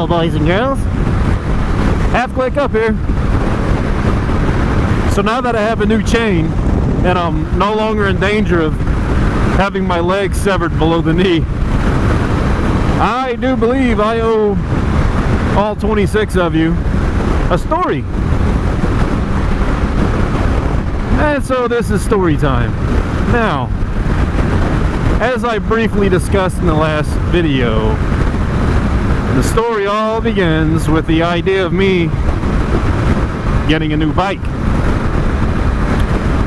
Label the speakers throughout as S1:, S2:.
S1: Hello, boys and girls.
S2: Half click up here. So now that I have a new chain and I'm no longer in danger of having my leg severed below the knee, I do believe I owe all 26 of you a story. And so this is story time. Now, as I briefly discussed in the last video, the story all begins with the idea of me getting a new bike.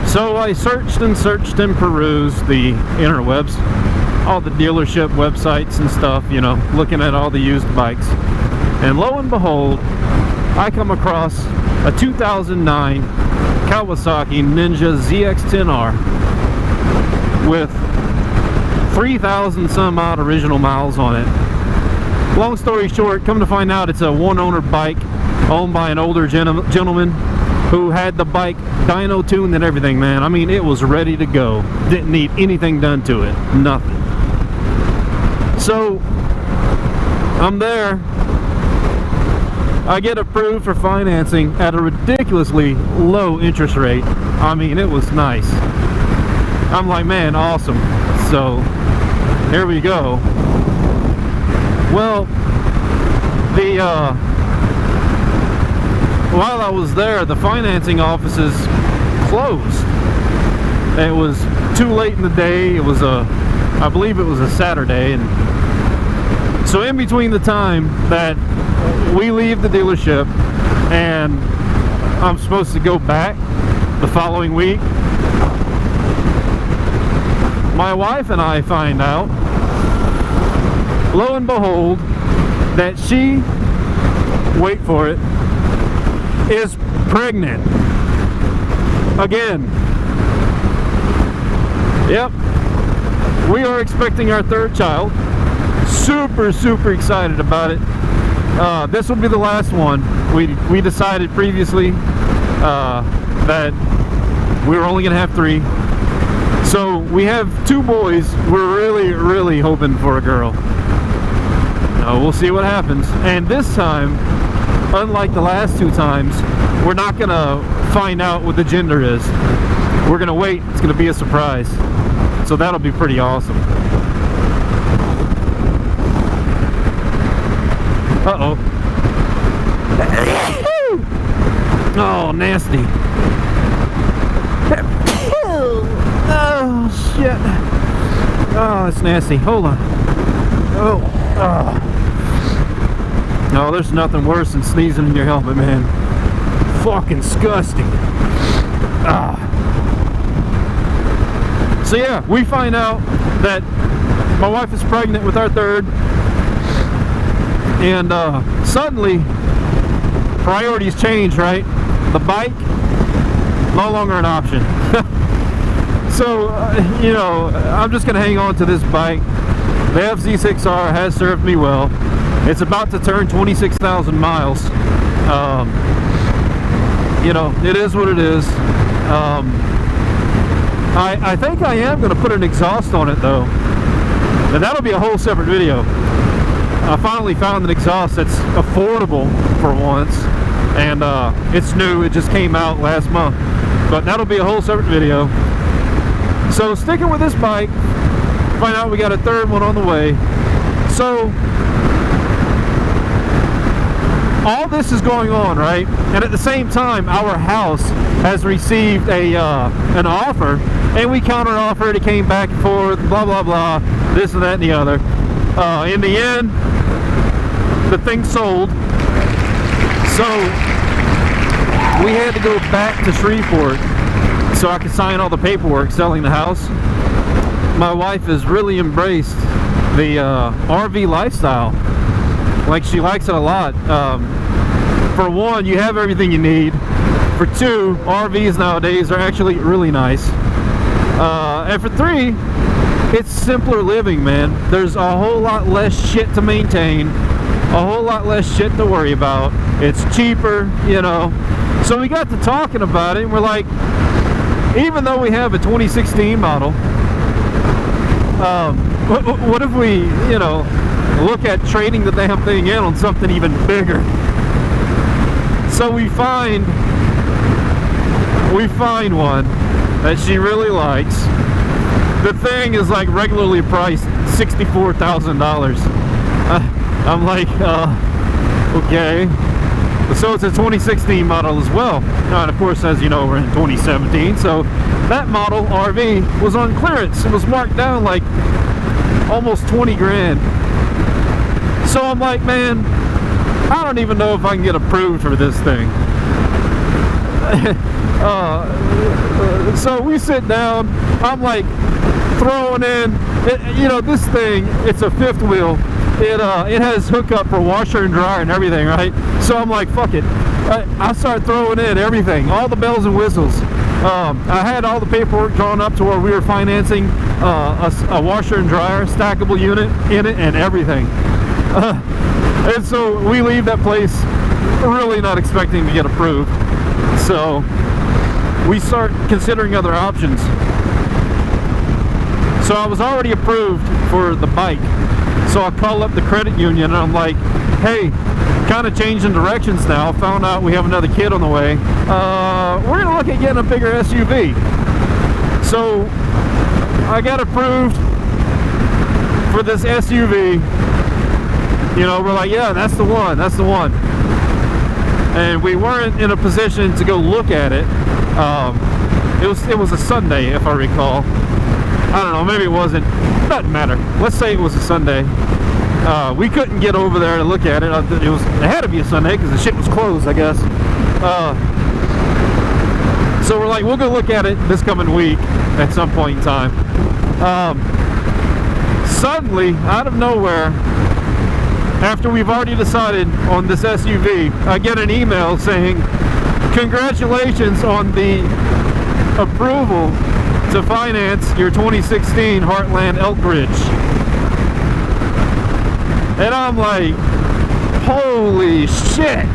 S2: So I searched and perused the interwebs, all the dealership websites and stuff, you know, looking at all the used bikes. And lo and behold, I come across a 2009 Kawasaki Ninja ZX-10R with 3,000 some odd original miles on it. Long story short, come to find out it's a one-owner bike owned by an older gentleman who had the bike dyno tuned and everything, man. I mean, it was ready to go. Didn't need anything done to it. Nothing. So, I'm there. I get approved for financing at a ridiculously low interest rate. I mean, it was nice. I'm like, man, awesome. So, here we go. Well, while I was there, the financing offices closed. It was too late in the day. It was I believe it was a Saturday, and so in between the time that we leave the dealership and I'm supposed to go back the following week, my wife and I find out, lo and behold, that she, wait for it, is pregnant again. Yep, we are expecting our third child. Super excited about it. This will be the last one. We decided previously that we were only gonna have 3. So we have 2 boys. We're really hoping for a girl. We'll see what happens. And this time, unlike the last 2 times, we're not gonna find out what the gender is. We're gonna wait. It's gonna be a surprise. So that'll be pretty awesome. Uh-oh. Oh, nasty. Oh, shit. Oh, it's nasty. Hold on. Oh. No, there's nothing worse than sneezing in your helmet, man. Fucking disgusting. So yeah, we find out that my wife is pregnant with our third, and suddenly priorities change, right? The bike, no longer an option. So, you know, I'm just gonna hang on to this bike. The FZ6R has served me well. It's about to turn 26,000 miles. You know, it is what it is. I think I am going to put an exhaust on it, though. And that'll be a whole separate video. I finally found an exhaust that's affordable for once. And it's new. It just came out last month. But that'll be a whole separate video. So sticking with this bike, find out we got a third one on the way. So all this is going on, right? And at the same time, our house has received an offer, and we counter offered. It came back and forth, blah blah blah, this and that and the other. In the end, the thing sold, so we had to go back to Shreveport so I could sign all the paperwork selling the house. My wife has really embraced the RV lifestyle. Like, she likes it a lot. For one, you have everything you need. For 2, RVs nowadays are actually really nice. And for 3, it's simpler living, man. There's a whole lot less shit to maintain, a whole lot less shit to worry about. It's cheaper, you know. So we got to talking about it, and we're like, even though we have a 2016 model, what if we, you know, look at trading the damn thing in on something even bigger. So we find one that she really likes. The thing is like regularly priced $64,000. I'm like, okay. So it's a 2016 model as well. And of course, as you know, we're in 2017. So that model RV was on clearance. It was marked down like almost 20 grand. So I'm like, man, I don't even know if I can get approved for this thing. So we sit down. I'm like throwing in, this thing, it's a fifth wheel. It has hookup for washer and dryer and everything, right? So I'm like, fuck it. I start throwing in everything, all the bells and whistles. I had all the paperwork drawn up to where we were financing a washer and dryer stackable unit in it and everything. And so we leave that place really not expecting to get approved. So we start considering other options. So I was already approved for the bike. So I call up the credit union and I'm like, hey, kind of changing directions now. Found out we have another kid on the way. We're gonna look at getting a bigger SUV. So I got approved for this SUV. We're like, yeah, that's the one. And we weren't in a position to go look at it. It was a Sunday, if I recall. I don't know, maybe it wasn't. Doesn't matter. Let's say it was a Sunday. We couldn't get over there to look at it. It had to be a Sunday because the shit was closed, I guess. So we're like, we'll go look at it this coming week at some point in time. Suddenly, out of nowhere, after we've already decided on this SUV, I get an email saying, congratulations on the approval to finance your 2016 Heartland Elk Ridge. And I'm like, holy shit,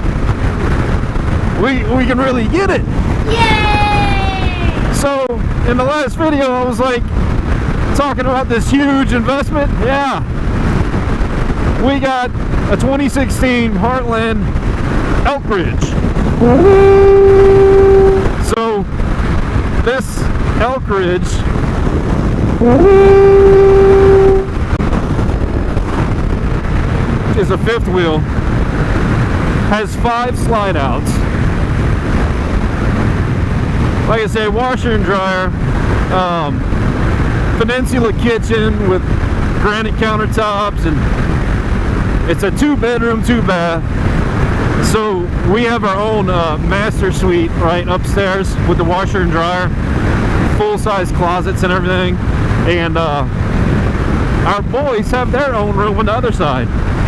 S2: we can really get it. Yay! So in the last video I was like talking about this huge investment. Yeah, we got a 2016 Heartland Elk Ridge. So this Elk Ridge is a fifth wheel, has 5 slide outs. Like I say, washer and dryer, peninsula kitchen with granite countertops, and it's a 2-bedroom, 2-bath. So we have our own master suite right upstairs with the washer and dryer, full-size closets and everything, and our boys have their own room on the other side,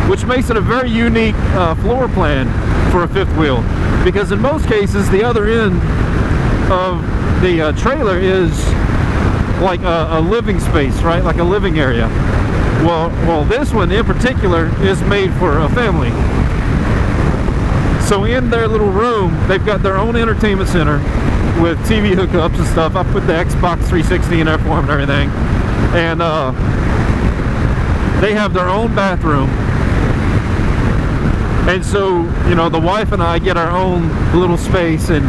S2: which makes it a very unique floor plan for a fifth wheel, because in most cases the other end of the trailer is like a living space, right, like a living area. Well, this one in particular is made for a family. So in their little room, they've got their own entertainment center with TV hookups and stuff. I put the Xbox 360 in there for them and everything. And they have their own bathroom. And so, the wife and I get our own little space. And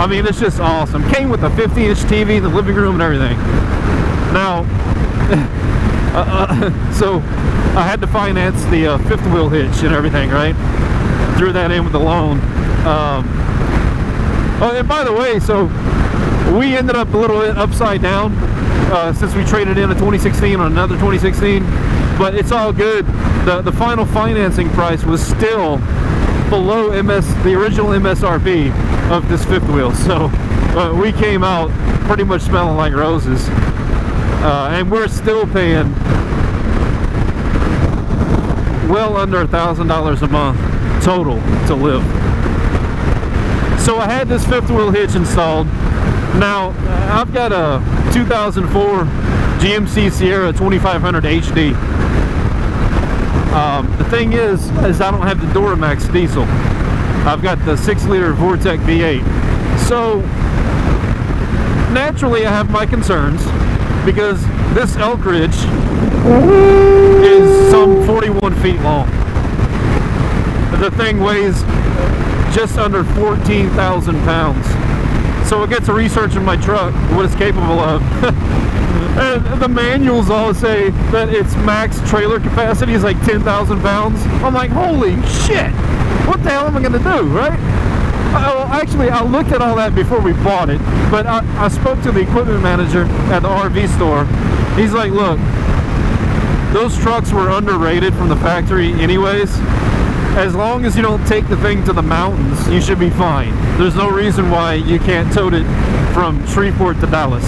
S2: I mean, it's just awesome. Came with a 50-inch TV in the living room and everything. Now, so I had to finance the fifth wheel hitch and everything, right? Threw that in with the loan. Oh, and by the way, so we ended up a little bit upside down since we traded in a 2016 on another 2016, but it's all good. The final financing price was still below the original MSRP of this fifth wheel. So we came out pretty much smelling like roses, and we're still paying well under $1,000 a month total to live. So I had this fifth wheel hitch installed. Now I've got a 2004 GMC Sierra 2500 HD. The thing is I don't have the Duramax diesel. I've got the 6-liter Vortec V8. So naturally I have my concerns, because this Elk Ridge is some 41 feet long. The thing weighs just under 14,000 pounds. So it gets to researching my truck, what it's capable of. And the manuals all say that its max trailer capacity is like 10,000 pounds. I'm like, holy shit! What the hell am I gonna do, right? Well, actually, I looked at all that before we bought it, but I spoke to the equipment manager at the RV store. He's like, look, those trucks were underrated from the factory anyways. As long as you don't take the thing to the mountains, you should be fine. There's no reason why you can't tote it from Shreveport to Dallas.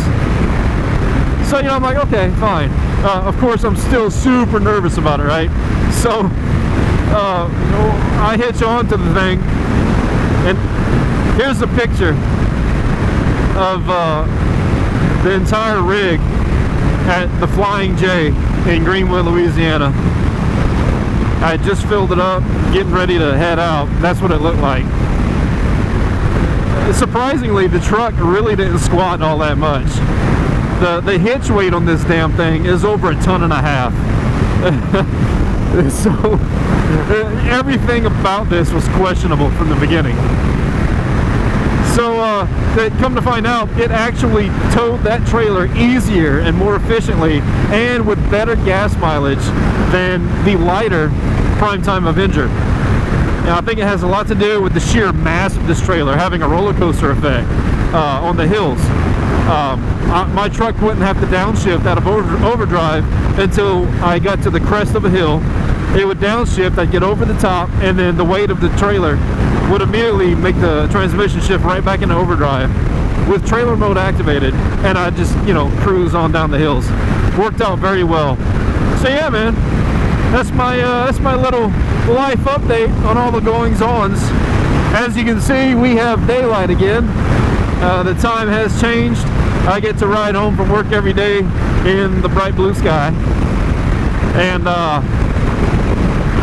S2: So, you know, I'm like, okay, fine. Of course, I'm still super nervous about it, right? So, I hitch on to the thing, and here's a picture of the entire rig at the Flying J in Greenwood, Louisiana. I just filled it up, getting ready to head out. That's what it looked like. Surprisingly, the truck really didn't squat all that much. The hitch weight on this damn thing is over 1.5 tons. So everything about this was questionable from the beginning. So come to find out, it actually towed that trailer easier and more efficiently and with better gas mileage than the lighter Primetime Avenger. And I think it has a lot to do with the sheer mass of this trailer having a roller coaster effect on the hills. My truck wouldn't have to downshift out of overdrive until I got to the crest of a hill. It would downshift, I'd get over the top, and then the weight of the trailer would immediately make the transmission shift right back into overdrive with trailer mode activated, and I'd just, you know, cruise on down the hills. Worked out very well. So yeah, man, that's my little life update on all the goings-ons. As you can see, we have daylight again. The time has changed. I get to ride home from work every day in the bright blue sky. And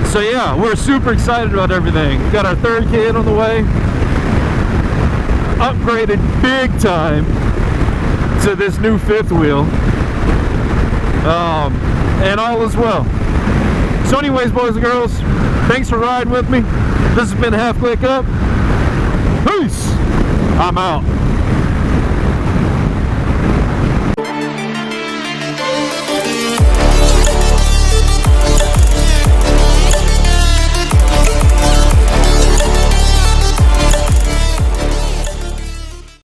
S2: so yeah, we're super excited about everything. We got our third kid on the way. Upgraded big time to this new fifth wheel. And all is well. So anyways, boys and girls, thanks for riding with me. This has been Half Click Up. Peace. I'm out.